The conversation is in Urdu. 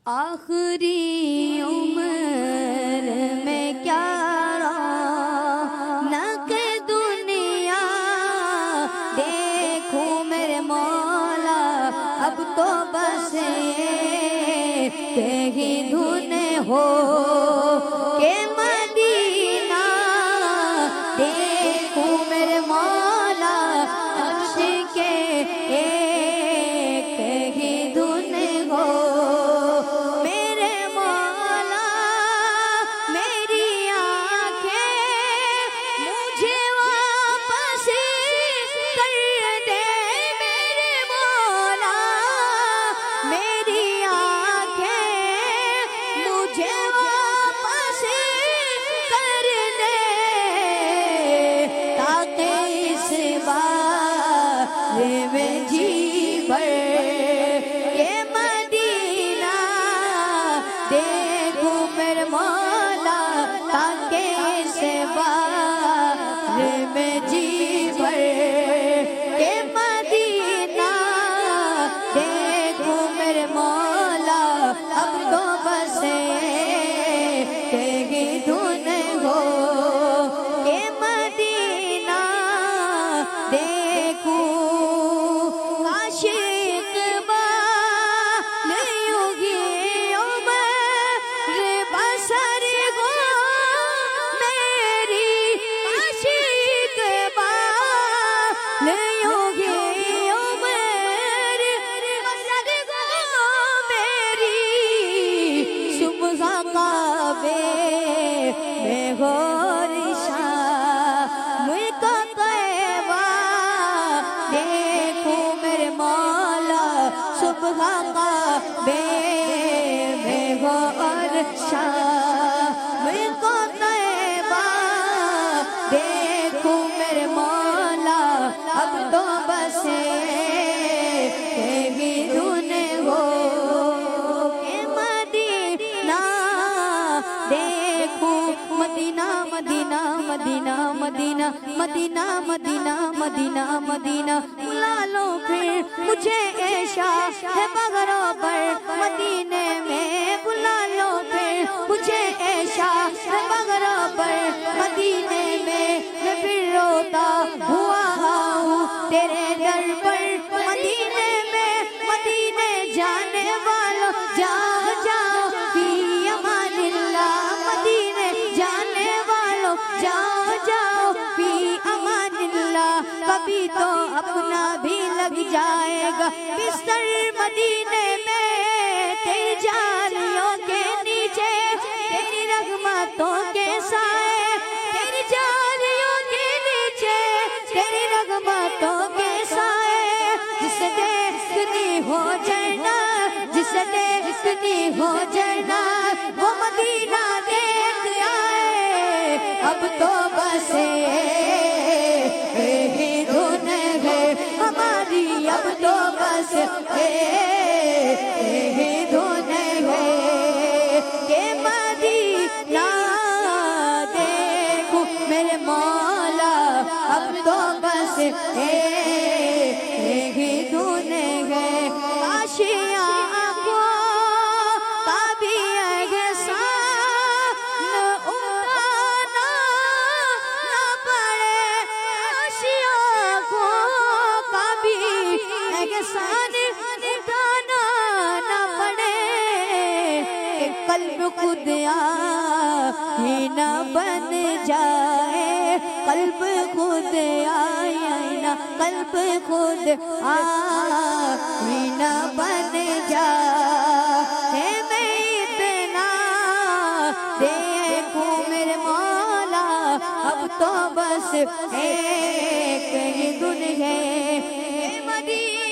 آخری عمر میں کیا رونق دنیا دیکھوں میرے مولا، اب تو بس یہ کہیں دھن ہو کہ مدینہ دیکھوں میرے مولا، عرش کے ایک کہیں دھن ہو میرے مولا، میری آنکھیں مجھے واپس کر دے میرے مولا، میری آنکھیں مجھے واپس کر دے تاکہ اس بارے میں جی بھر یہ مدینہ دیکھوں میرے مولا، تاکہ اس بارے میں جی بھر یہ مدینہ دیکھوں میرے مولا، اب تو بس کہیں دھن ہو کہ مدینہ دیکھوں کاش اقبال یوں ہی عمر بسر ہو میری، کاش اقبال یوں ہی عمر بسر ہو میری، صبح کعبے میں ہو ملک طیبہ دیکھوں میرے مولا، صبح کعبے میں ہو ملک طیبہ دیکھوں میرے مولا، اب تو بس کہیں دھن ہو کہ مدینہ دیکھوں، مدینہ مدینہ مدینہ مدینہ مدینہ مدینہ مدینہ مدینہ، بلا لو پھر مجھے عشا ہے پگڑوں پر مدینے میں، بلا لو پھر مجھے عشا ہے پگڑوں پر مدینے میں پھر روتا ہوا آؤں تیرے در پر مدینے میں، مدینے جانے والوں جاؤ جاؤ فی امان اللہ، مدینے جانے والوں جاؤ جاؤ فی امان اللہ، کبھی تو اپنا بھی لگ جائے گا بستر مدینے میں، تیری جالیوں کے نیچے تیری رحمتوں کے سائے، تیری جالیوں کے نیچے تیری رحمتوں کے سائے، جس دیکھنی ہو جنت، جس دیکھنی ہو جنت وہ مدینہ دیکھ آئے، اب تو بس کہیں دھن ہے ہماری، اب تو بس کہیں دھن ہے کہ مدینہ دیکھوں میرے مولا، اب تو بس کہیں دھن ہے، کاش آنکھوں کا بھی احسان اٹھانا نہ پڑے، کاش آنکھوں کا بھی احسان اٹھانا نہ پڑے، کہ قلب خود آئینہ بن جائے، قلب خود آئینہ، قلب خود آئینہ بن جائے، میں اتنا دیکھوں میرے مولا، اب تو بس ایک ہی دن ہے مدینہ